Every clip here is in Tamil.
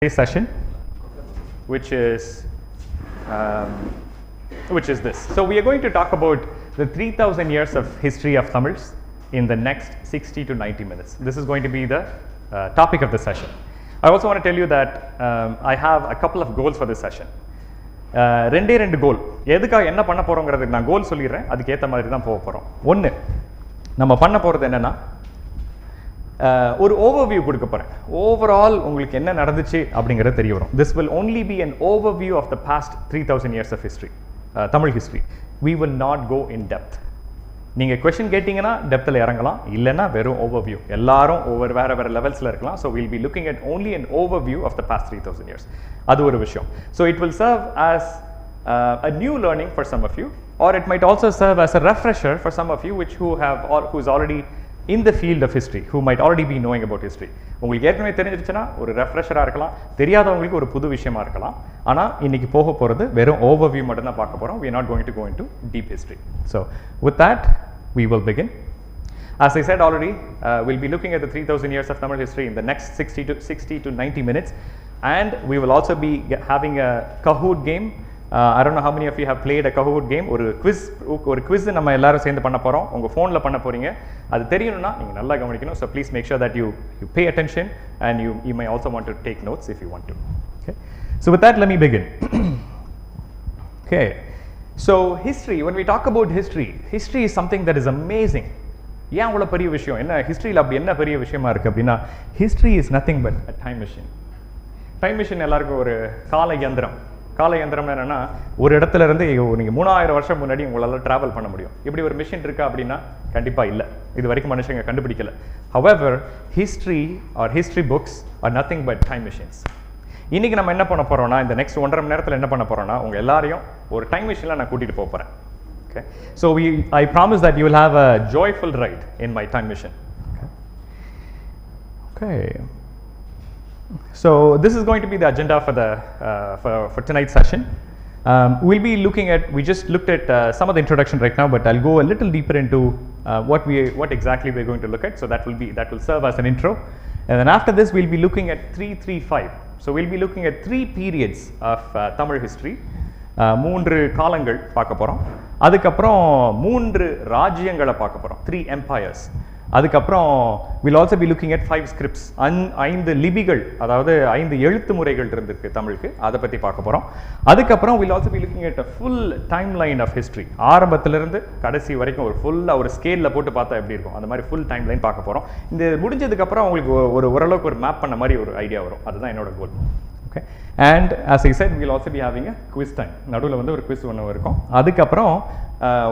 Today's session, which is this. So we are going to talk about the 3,000 years of history of Tamils in the next 60 to 90 minutes. This is going to be the topic of the session. I also want to tell you that I have a couple of goals for this session. ரெண்டு கோல். எதுக்காக என்ன பண்ண போறோம்ங்கிறதுக்கு நான் கோல் சொல்லிடுறேன். அதுக்கு ஏத்த மாதிரி தான் போக போறோம். ஒன்னு நம்ம பண்ண போறது என்னன்னா ஒரு ஓவர்வியூ கொடுக்க போறேன். ஓவரால் உங்களுக்கு என்ன நடந்துச்சு அப்படிங்கிறது தெரிய வரும். This will only be an overview of the past 3,000 years of history, Tamil history. We will not go in depth. நீங்க क्वेश्चन கேட்டிங்கனா டெப்த்ல இறங்கலாம், இல்லனா வெறும் ஓவர்வியூ. எல்லாரும் வேற லெவல்ஸ்ல இருக்கலாம். So we'll be looking at only an overview of the past 3,000 years. அது ஒரு விஷயம். So it will serve as a new learning for some of you, or it might also serve as a refresher for some of you who's already in the field of history, who might already be knowing about history. உங்களுக்கு ஏற்கனவே தெரிஞ்சிருச்சுனா ஒரு ரெஃப்ரெஷரா இருக்கலாம், தெரியாதவங்களுக்கு ஒரு புது விஷயமா இருக்கலாம். ஆனா இன்னைக்கு போக போறது வெறும் ஓவர்வியூ மட்டும் தான் பார்க்க போறோம். We are not going to go into deep history. So with that we will begin. As I said already, we'll be looking at the 3,000 years of Tamil history in the next 60 to 90 minutes, and we will also be having a Kahoot game. I don't know how many of you have played a Kahoot game. ஒரு quiz நம்ம எல்லாரும் சேர்ந்து பண்ண போறோம். உங்க போன்ல பண்ண போறீங்க. அது தெரியணும்னா நீங்க நல்லா கவனிக்கணும். So please make sure that you pay attention, and you may also want to take notes if you want to. Okay. So with that, let me begin. Okay. So history, when we talk about history is something that is amazing. ஏன் அவ்வளவு பெரிய விஷயம்? என்ன ஹிஸ்டரியில அப்படி என்ன பெரிய விஷயமா இருக்கு அப்படின்னா, history is nothing but a time machine. Time machine எல்லாருக்கும் ஒரு கால யந்திரம் என்னன்னா, ஒரு இடத்துல இருந்து நீங்க 3000 வருஷம் முன்னாடி உங்களால டிராவல் பண்ண முடியும். இப்படி ஒரு மிஷின் இருக்கா அப்படின்னா கண்டிப்பா இல்ல. இது வரைக்கும் மனுஷங்க கண்டுபிடிக்கல. However, history books are nothing but time machines. இன்னைக்கு நம்ம என்ன பண்ண போறோம்னா, இந்த நெக்ஸ்ட் 1.5 மணி நேரத்துல என்ன பண்ண போறோம்னா, உங்க எல்லாரையும் ஒரு டைம் மிஷின்ல நான் கூட்டிட்டு போக போறேன். Okay. So I promise that you will have a joyful ride in my time machine. Okay. So this is going to be the agenda for tonight's session. We'll be looking at, we just looked at some of the introduction right now, but I'll go a little deeper into what exactly we're going to look at. So that will serve as an intro, and then after this we'll be looking at 335. So we'll be looking at 3 periods of Tamil history. 3 காலங்கள் பார்க்க போறோம். அதுக்கப்புறம் 3 ராஜ்யங்களை பார்க்க போறோம். 3 empires. அதுக்கப்புறம் we'll also be looking at 5 scripts. 5 லிபிகள், அதாவது 5 எழுத்து முறைகள் இருந்திருக்கு தமிழுக்கு. அதை பத்தி பார்க்க போறோம். அதுக்கப்புறம் we'll also be looking at a full timeline of history. ஆரம்பத்துல இருந்து கடைசி வரைக்கும் ஒரு ஸ்கேல்ல போட்டு பார்த்தா எப்படி இருக்கும், அந்த மாதிரி full timeline பார்க்க போறோம். இந்த முடிஞ்சதுக்கு அப்புறம் உங்களுக்கு ஓரளவுக்கு ஒரு மேப் பண்ண மாதிரி ஒரு ஐடியா வரும். அதுதான் என்னோட கோல். Okay. And as I said, we'll also be having a quiz time. நடுவுல வந்து ஒரு quiz ஒன்று இருக்கும். அதுக்கப்புறம்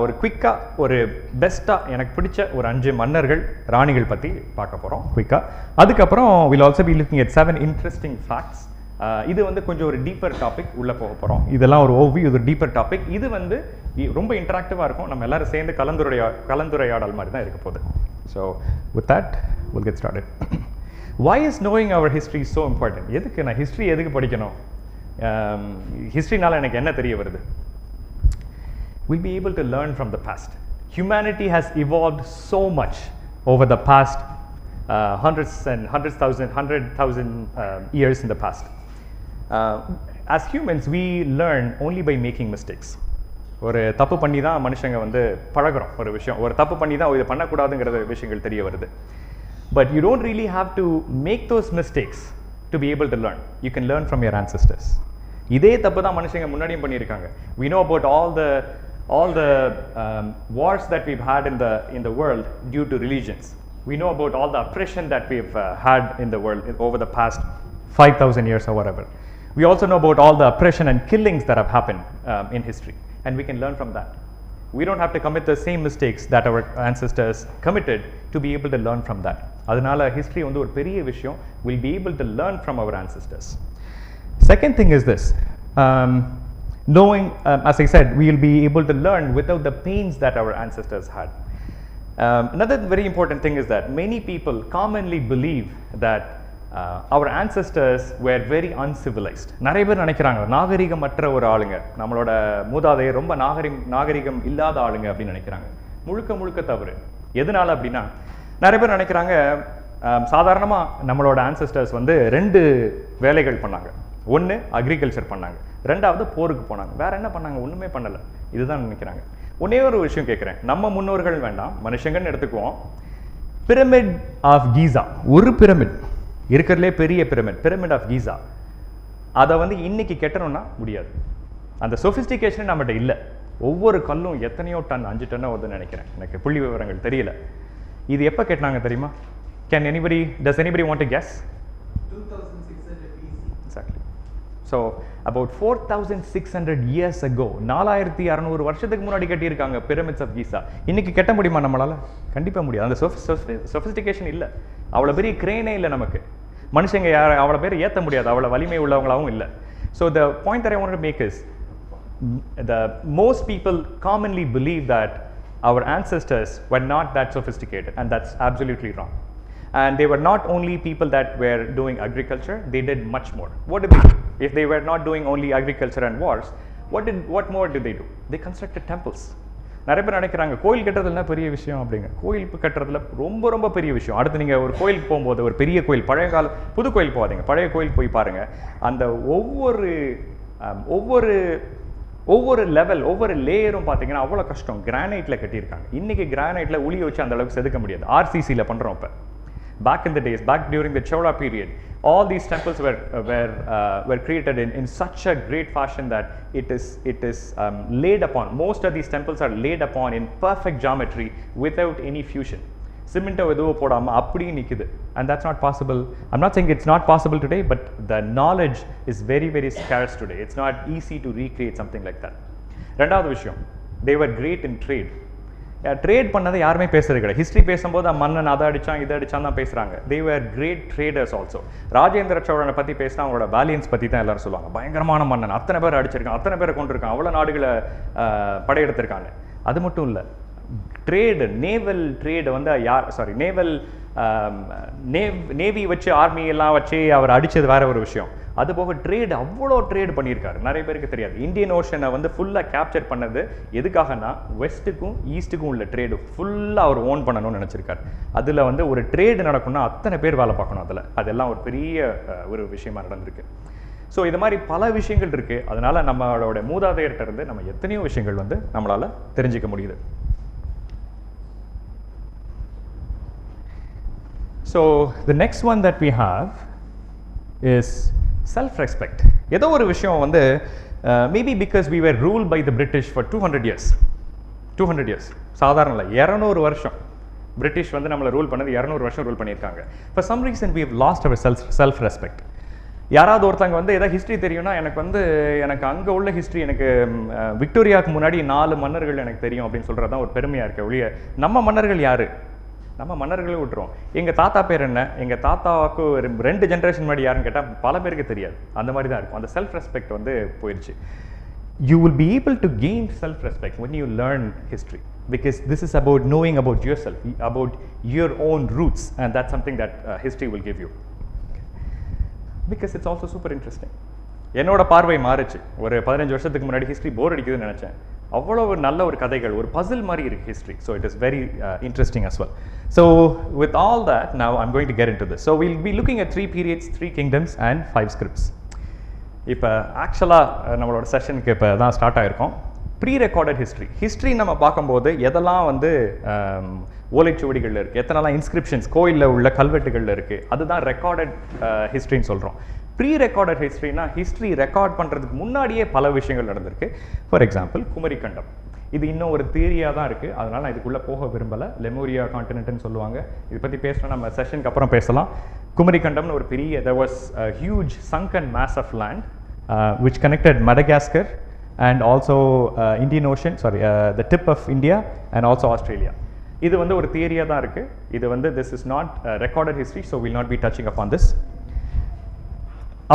ஒரு குயிக்கா ஒரு பெஸ்டா எனக்கு பிடிச்ச ஒரு 5 மன்னர்கள் ராணிகள் பத்தி பார்க்க போறோம் குயிக்கா. அதுக்கப்புறம் we'll also be looking at 7 interesting facts. இது வந்து கொஞ்சம் ஒரு டீப்பர் டாபிக் உள்ள போக போறோம். இதெல்லாம் ஒரு ஓவர்வியூ, இது டீப்பர் டாபிக். இது வந்து ரொம்ப இன்டராக்டிவா இருக்கும். நம்ம எல்லாரும் சேர்ந்து கலந்துரையாடல் மாதிரி தான் இருக்க போகுது. So with that we'll get started. Why is knowing our history so important? எதுக்கு நான் ஹிஸ்டரி எதுக்கு படிக்கணும்? ஹிஸ்டரினால எனக்கு என்ன தெரிய வருது? We'll be able to learn from the past. Humanity has evolved so much over the past 100,000 years in the past. As humans, we learn only by making mistakes. ஒரு தப்பு பண்ணி தான் மனுஷங்க வந்து பழகுறோம். ஒரு விஷயம் ஒரு தப்பு பண்ணி தான் இதை பண்ணக்கூடாதுங்கிற விஷயங்கள் தெரிய வருது. But you don't really have to make those mistakes to be able to learn. You can learn from your ancestors. இதே தப்பு தான் மனுஷங்க முன்னாடியும் பண்ணியிருக்காங்க. We know about all the wars that we've had in the world due to religions. We know about all the oppression that we've had in the world over the past 5,000 years or whatever. We also know about all the oppression and killings that have happened in history, and we can learn from that. We don't have to commit the same mistakes that our ancestors committed to be able to learn from that. அதனால history வந்து ஒரு பெரிய விஷயம். We'll be able to learn from our ancestors. Second thing is this. Knowing, as I said, we'll be able to learn without the pains that our ancestors had. Another very important thing is that many people commonly believe that our ancestors were very uncivilized. நிறைய பேர் நினைக்கிறாங்க நாகரிகமற்ற ஒரு ஆளுங்க, நம்மளோட மூதாதையர் ரொம்ப நாகரிகம் இல்லாத ஆளுங்க அப்படின்னு நினைக்கிறாங்க. முழுக்க தவறு. எதனால அப்படின்னா, நிறைய பேர் நினைக்கிறாங்க சாதாரணமாக நம்மளோட ஆன்சஸ்டர்ஸ் வந்து 2 வேலைகள் பண்ணாங்க. ஒன்று அக்ரிகல்ச்சர் பண்ணாங்க, 2வது போருக்கு போனாங்க. வேற என்ன பண்ணாங்க? ஒன்றுமே பண்ணலை. இதுதான் நினைக்கிறாங்க. ஒன்னே ஒரு விஷயம் கேட்குறேன், நம்ம முன்னோர்கள் வேண்டாம், மனுஷங்கன்னு எடுத்துக்குவோம். பிரமிட் ஆஃப் கீசா, ஒரு பிரமிட் இருக்கிறதுலே பெரிய பிரமிட் ஆஃப் கீசா, அதை வந்து இன்னைக்கு கெட்டணும்னா முடியாது. அந்த சொஃபிஸ்டிகேஷன் நம்மகிட்ட இல்லை. ஒவ்வொரு கல்லும் எத்தனையோ டன், 5 டன்னு வருதுன்னு நினைக்கிறேன், எனக்கு புள்ளி விவரங்கள் தெரியல. இது எப்போ கெட்டினாங்க தெரியுமா? Does anybody want to guess? 2600 BC. Exactly. So about 4600 years ago, 4600 வருஷத்துக்கு முன்னாடி கட்டியிருக்காங்க பிரமிட்ஸ் ஆஃப் கீசா. இன்னைக்கு கட்ட முடியுமா நம்மளால? கண்டிப்பா முடியாது. அந்த சொஃபிஸ்டிகேஷன் இல்லை, அவ்வளோ பெரிய கிரேனே இல்லை நமக்கு. மனுஷங்க அவ்வளோ பேர் ஏற்ற முடியாது, அவ்வளோ வலிமை உள்ளவங்களாகவும் இல்லை. So the point that I want to make is most people commonly believe that our ancestors were not that sophisticated, and that's absolutely wrong. And they were not only people that were doing agriculture, they did much more. What did they do? If they were not doing only agriculture and wars, what more did they do? They constructed temples. நிறைய பேர் நினைக்கிறாங்க கோயில் கட்டுறதுல பெரிய விஷயம் அப்படிங்க. கோயில் கட்டுறதுல ரொம்ப ரொம்ப பெரிய விஷயம். அடுத்து நீங்கள் ஒரு கோயிலுக்கு போகும்போது, ஒரு பெரிய கோயில், பழைய கால புது கோயில் போகாதீங்க, பழைய கோயில் போய் பாருங்க. அந்த ஒவ்வொரு லெவல், ஒவ்வொரு லேயரும் பார்த்தீங்கன்னா அவ்வளோ கஷ்டம். கிரானைட்டில் கட்டியிருக்காங்க. இன்றைக்கி கிரானைட்டில் உளி வச்சு அந்த அளவுக்கு செதுக்க முடியாது. ஆர்சிசியில் பண்ணுறோம். இப்போ back in the days, back during the Chola period, all these temples were created in such a great fashion that it is laid upon. Most of these temples are laid upon in perfect geometry without any fusion. Cement எதுவோ போடாம அப்படியே நிக்குது. And that's not possible. I'm not saying it's not possible today, but the knowledge is very very scarce today. It's not easy to recreate something like that. ரெண்டாவது விஷயம், they were great in trade. Trade பண்ணதை யாருமே பேசுறது கிடையாது. ஹிஸ்ட்ரி பேசும்போது மன்னன் அதை அடித்தான் இதை அடித்தான் தான் பேசுகிறாங்க. தே வேர் கிரேட் ட்ரேடர்ஸ் ஆல்சோ. ராஜேந்திர சோழனை பற்றி பேசினா அவங்களோட வேலியன்ஸ் பற்றி தான் எல்லாரும் சொல்லுவாங்க. பயங்கரமான மன்னன், அத்தனை பேர் அடிச்சிருக்கான், அத்தனை பேரை கொண்டிருக்கான், அவ்வளோ நாடுகளை படையெடுத்திருக்காங்க. அது மட்டும் இல்லை, ட்ரேடு, நேவல் ட்ரேடு வந்து நேவி வச்சு ஆர்மி எல்லாம் வச்சு அவர் அடித்தது வேற ஒரு விஷயம். அது போக ட்ரேடு, அவ்வளோ ட்ரேட் பண்ணியிருக்காரு. நிறைய பேருக்கு தெரியாது. இந்தியன் ஓஷனை வந்து ஃபுல்லாக கேப்சர் பண்ணது எதுக்காகனா வெஸ்ட்டுக்கும் ஈஸ்ட்டுக்கும் உள்ள ட்ரேடு ஃபுல்லாக அவர் ஓன் பண்ணணும்னு நினச்சிருக்காரு. அதில் வந்து ஒரு ட்ரேடு நடக்கும்னா அத்தனை பேர் வேலை பார்க்கணும். அதெல்லாம் ஒரு பெரிய ஒரு விஷயமா நடந்திருக்கு. ஸோ இது மாதிரி பல விஷயங்கள் இருக்குது. அதனால் நம்மளோட மூதாதையர்கிட்ட இருந்து நம்ம எத்தனையோ விஷயங்கள் வந்து நம்மளால் தெரிஞ்சிக்க முடியுது. So the next one that we have is self-respect. ஏதோ ஒரு விஷயம் வந்து maybe because we were ruled by the British for 200 years, சாதாரண இல்லை, 200 வருஷம் பிரிட்டிஷ் வந்து நம்மளை ரூல் பண்ணது 200 வருஷம் ரூல் பண்ணியிருக்காங்க. For some reason we have lost our self-respect. யாராவது ஒருத்தங்க வந்து ஏதாவது ஹிஸ்ட்ரி தெரியும்னா எனக்கு அங்கே உள்ள ஹிஸ்ட்ரி, எனக்கு விக்டோரியாவுக்கு முன்னாடி 4 மன்னர்கள் எனக்கு தெரியும் அப்படின்னு சொல்கிறது தான் ஒரு பெருமையாக இருக்க ஒழிய நம்ம மன்னர்கள் யார், நம்ம மன்னர்களே விட்டுருவோம். எங்கள் தாத்தா பேர் என்ன, எங்கள் தாத்தாவுக்கு 2 ஜென்ரேஷன் முன்னாடி யாருன்னு கேட்டால் பல பேருக்கு தெரியாது. அந்த மாதிரி தான் இருக்கும். அந்த செல்ஃப் ரெஸ்பெக்ட் வந்து போயிடுச்சு. You will be able to gain self-respect when you learn history, because this is about knowing about yourself, about your own roots, and that's something that history will give you. Because it's also super interesting. என்னோட பார்வை மாறுச்சு. ஒரு 15 வருஷத்துக்கு முன்னாடி ஹிஸ்ட்ரி போர் அடிக்குதுன்னு நினச்சேன். அவ்வளோ நல்ல ஒரு கதைகள், ஒரு பசில் மாதிரி இருக்குது history. So it is very interesting as well. So with all that, now I'm going to get into this. So we'll be looking at 3 periods, 3 kingdoms and 5 scripts. இப்போ ஆக்சுவலாக நம்மளோட செஷனுக்கு இப்போ தான் ஸ்டார்ட் ஆகிருக்கோம். ப்ரீ ரெக்கார்டட் ஹிஸ்ட்ரி நம்ம பார்க்கும்போது எதெல்லாம் வந்து ஓலைச்சுவடிகளில் இருக்குது, எத்தனைலாம் இன்ஸ்கிரிப்ஷன்ஸ் கோயிலில் உள்ள கல்வெட்டுகளில் இருக்குது, அதுதான் ரெக்கார்டட் ஹிஸ்ட்ரின்னு சொல்கிறோம். ப்ரீ ரெக்கார்டட் ஹிஸ்ட்ரினா ஹிஸ்ட்ரி ரெக்கார்ட் பண்ணுறதுக்கு முன்னாடியே பல விஷயங்கள் நடந்திருக்கு. ஃபார் எக்ஸாம்பிள் குமரிக்கண்டம், இது இன்னும் ஒரு தியரியாக தான் இருக்குது. அதனால் நான் இதுக்குள்ளே போக விரும்பலை. லெமோரியா கான்டினென்ட்னு சொல்லுவாங்க. இதை பற்றி பேசணும், நம்ம செஷனுக்கு அப்புறம் பேசலாம். குமரிக்கண்டம்னு ஒரு பெரிய, there was a huge sunken mass of land which connected Madagascar and also Indian Ocean, the tip of India and also Australia. இது வந்து ஒரு தியரியாக தான் இருக்குது. இது வந்து this is not recorded history, so we'll not be touching upon this.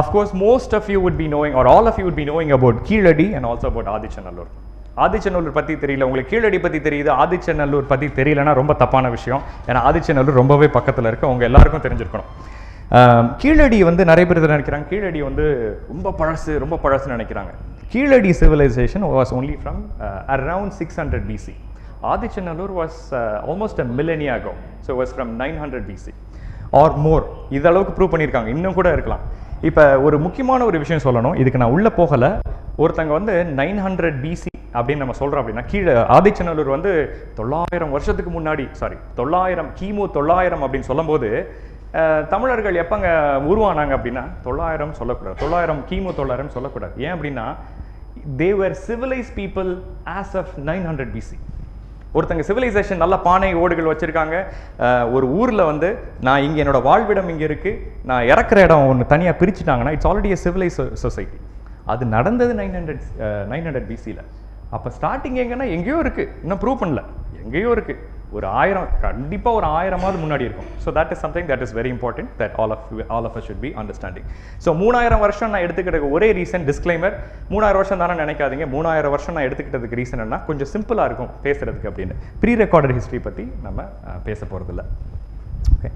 Of course, most of you would be knowing, or all of you would be knowing about Keeladi and also about Adichanallur. Adichanallur பற்றி தெரியல, உங்களுக்கு கீழடி பற்றி தெரியுது, ஆதிச்சநல்லூர் பற்றி தெரியலன்னா ரொம்ப தப்பான விஷயம். ஏன்னா ஆதிச்சநல்லூர் ரொம்பவே பக்கத்தில் இருக்குது, அவங்க எல்லாருக்கும் தெரிஞ்சிருக்கணும். கீழடி வந்து நிறைய பேர் நினைக்கிறாங்க கீழடி வந்து ரொம்ப பழசுன்னு நினைக்கிறாங்க. Keeladi civilization was only from around 600 BC. Adichanallur was almost a millennia ago, so it was from 900 BC. R மோர். இது அளவுக்கு ப்ரூவ் பண்ணியிருக்காங்க, இன்னும் கூட இருக்கலாம். இப்போ ஒரு முக்கியமான ஒரு விஷயம் சொல்லணும், இதுக்கு நான் உள்ளே போகலை. ஒருத்தங்க வந்து 900 பிசி அப்படின்னு நம்ம சொல்கிறோம் அப்படின்னா, கீழே ஆதிச்சநல்லூர் வந்து 900 வருஷத்துக்கு முன்னாடி, சாரி 900 கிமு 900 அப்படின்னு சொல்லும்போது தமிழர்கள் எப்போங்க உருவானாங்க அப்படின்னா 900 சொல்லக்கூடாது, 900 கிமு 900 சொல்லக்கூடாது. ஏன் அப்படின்னா they were civilized people as of 900 BC. ஒருத்தங்க சிவிலைசேஷன் நல்ல பானை ஓடுகள் வச்சுருக்காங்க. ஒரு ஊரில் வந்து நான் இங்கே என்னோட வாழ்விடம் இங்கே இருக்குது, நான் இறக்குற இடம் ஒன்று தனியாக பிரிச்சுட்டாங்கன்னா it's already a civilized society. அது நடந்தது 900 பிசியில். அப்போ ஸ்டார்டிங் எங்கன்னா எங்கேயோ இருக்குது, இன்னும் ப்ரூவ் பண்ணல, எங்கேயோ இருக்குது. ஒரு 1000 கண்டிப்பாக ஒரு 1000 முன்னாடி இருக்கும். So that is something that is very important that all of us should be understanding. So 3000 வருஷம் நான் எடுத்துக்கிட்ட ஒரே ரீசன், டிஸ்க்ளைமர், 3000 வருஷம் தானே நினைக்காதீங்க. 3000 வருஷம் நான் எடுத்துக்கிட்டதுக்கு ரீசன் என்ன, கொஞ்சம் சிம்பிளாக இருக்கும் பேசுறதுக்கு அப்படின்னு. ப்ரீ ரெக்கார்டட் ஹிஸ்ட்ரி பற்றி நம்ம பேச போகிறதில்ல. Okay.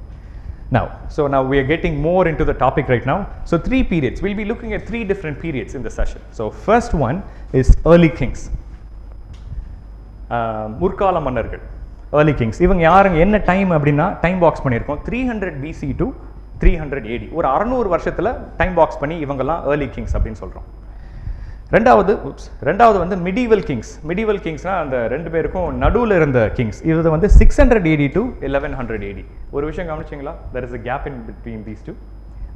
Now we are getting more into the topic right now. So 3 periods. We'll be looking at 3 different periods in the session. So first one is early kings. முற்கால மன்னர்கள், early kings. இவங்க யாருங்க, என்ன டைம் அப்படின்னா டைம் பாக்ஸ் பண்ணியிருக்கோம் 300 BC to 300 AD. ஒரு 600 வருஷத்தில் டைம் பாக்ஸ் பண்ணி இவங்கெல்லாம் early kings அப்படின்னு சொல்கிறோம். ரெண்டாவது வந்து medieval kings. medieval kingsனா அந்த ரெண்டு பேருக்கும் நடுவில் இருந்த கிங்ஸ். இது வந்து 600 AD to 1100 AD. ஒரு விஷயம் கவனிச்சிங்களா, there is a gap in between these two.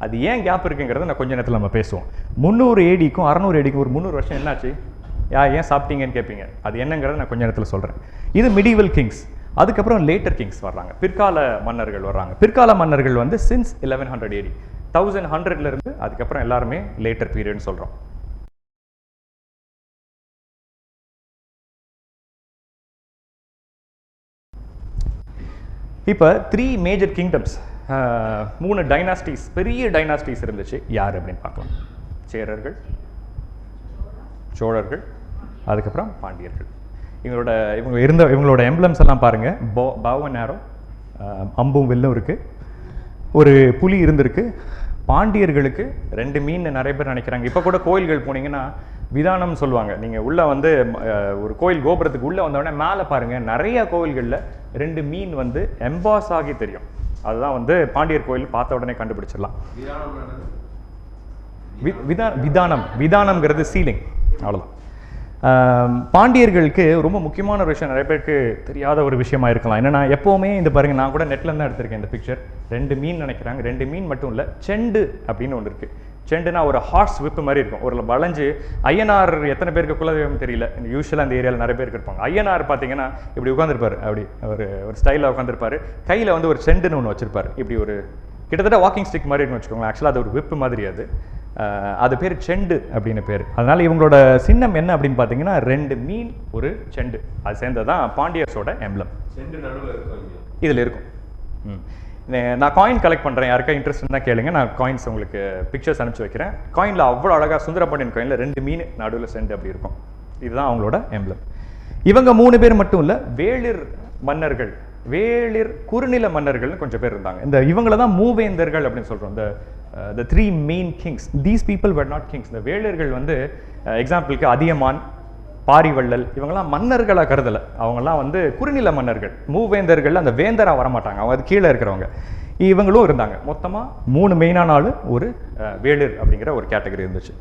அது ஏன் கேப் இருக்குங்கிறத நான் கொஞ்ச நேரத்தில் நம்ம பேசுவோம். 300 ADக்கும் 600 ADக்கும் ஒரு 300 வருஷம் என்னாச்சு, ஏன் சாப்பிட்டீங்கன்னு கேட்பீங்க. அது என்னங்கிறத நான் கொஞ்ச நேரத்தில் சொல்கிறேன். இது medieval kings. அதுக்கப்புறம் லேட்டர் கிங்ஸ் வர்றாங்க, பிற்கால மன்னர்கள் வர்றாங்க. பிற்கால மன்னர்கள் வந்து சின்ஸ் 1100 AD, 1100 இருந்து அதுக்கப்புறம் எல்லாருமே லேட்டர் பீரியட்னு சொல்கிறோம். இப்போ 3 மேஜர் கிங்டம்ஸ், 3 டைனாஸ்டிஸ், பெரிய டைனாஸ்டிஸ் இருந்துச்சு. யார் அப்படின்னு பார்க்கலாம். சேரர்கள், சோழர்கள், அதுக்கப்புறம் பாண்டியர்கள். இவங்களோட எம்ப்ளம்ஸ் எல்லாம் பாருங்க. பாவ் அண்ட் ஆரோ, அம்பும் வில்லும் இருக்கு, ஒரு புலி இருந்திருக்கு. பாண்டியர்களுக்கு 2 மீன் நிறைய பேர் நினைக்கிறாங்க. இப்போ கூட கோயில்கள் போனீங்கன்னா விதானம் சொல்லுவாங்க. நீங்கள் உள்ளே வந்து ஒரு கோயில் கோபுரத்துக்கு உள்ளே வந்தோடனே மேலே பாருங்கள், நிறைய கோயில்களில் 2 மீன் வந்து எம்பாஸ் ஆகி தெரியும். அதுதான் வந்து பாண்டியர் கோயில் பார்த்த உடனே கண்டுபிடிச்சிடலாம். விதானம்ங்கிறது சீலிங், அவ்வளோதான். பாண்டியர்களுக்கு ரொம்ப முக்கியமான ஒரு விஷயம், நிறைய பேருக்கு தெரியாத ஒரு விஷயமா இருக்கலாம். என்னன்னா, எப்போவுமே இந்த பாருங்க, நான் கூட நெட்ல தான் எடுத்திருக்கேன் இந்த பிக்சர். 2 மீன் நினைக்கிறாங்க. 2 மீன் மட்டும் இல்லை, செண்டு அப்படின்னு ஒன்று இருக்கு. செண்டுனா ஒரு ஹார்ஸ் விப்பு மாதிரி இருக்கும், ஒரு வளைஞ்சு. ஐயனார் எத்தனை பேருக்கு குலதெய்வம் தெரியல, யூஸ்வலாக அந்த ஏரியாவில் நிறைய பேருக்கு இருப்பாங்க. ஐயனார் பார்த்தீங்கன்னா இப்படி உட்காந்துருப்பாரு, அப்படி ஒரு ஸ்டைலில் உட்காந்துருப்பாரு. கையில் வந்து ஒரு செண்டுன்னு ஒன்று வச்சிருப்பாரு, இப்படி ஒரு கிட்டத்தட்ட வாக்கிங் ஸ்டிக் மாதிரி இருக்குன்னு வச்சுக்கோங்களேன். ஆக்சுவலாக அது ஒரு விப்பு மாதிரி. அது பேர் செண்டு அப்படின்னு பேர். அதனால இவங்களோட சின்னம் என்ன அப்படின்னு பார்த்தீங்கன்னா 2 மீன் ஒரு செண்டு, அது சேர்ந்ததான் பாண்டியர்ஸோட எம்ப்ளம். இதில் இருக்கும். நான் காயின் கலெக்ட் பண்ணுறேன், யாருக்கா இன்ட்ரெஸ்ட் இருந்தால் கேளுங்க, நான் காயின்ஸ் உங்களுக்கு பிக்சர்ஸ் அனுப்பிச்சு வைக்கிறேன். காயினில் அவ்வளோ அழகாக சுந்தரபாண்டியன் காயினில் 2 மீன் நடுவில் செண்டு அப்படி இருக்கும். இதுதான் அவங்களோட எம்ப்ளம். இவங்க 3 பேர் மட்டும் இல்லை, வேளிர் மன்னர்கள், வேளிர் குறுநில மன்னர்கள்னு கொஞ்சம் பேர் இருந்தாங்க. இந்த இவங்கள தான் மூவேந்தர்கள் அப்படின்னு சொல்கிறோம். the 3 main kings. These people were not kings. இந்த வேளிர்கள் வந்து எக்ஸாம்பிளுக்கு அதியமான், பாரிவள்ளல், இவங்கெல்லாம் மன்னர்களாக கருதலை. அவங்கெல்லாம் வந்து குறுநில மன்னர்கள். மூவேந்தர்கள் அந்த வேந்தராக வரமாட்டாங்க, அவங்க அது கீழே இருக்கிறவங்க. இவங்களும் இருந்தாங்க. மொத்தமாக 3 மெயினான ஆள் ஒரு வேளிர் அப்படிங்கிற ஒரு கேட்டகரி இருந்துச்சு.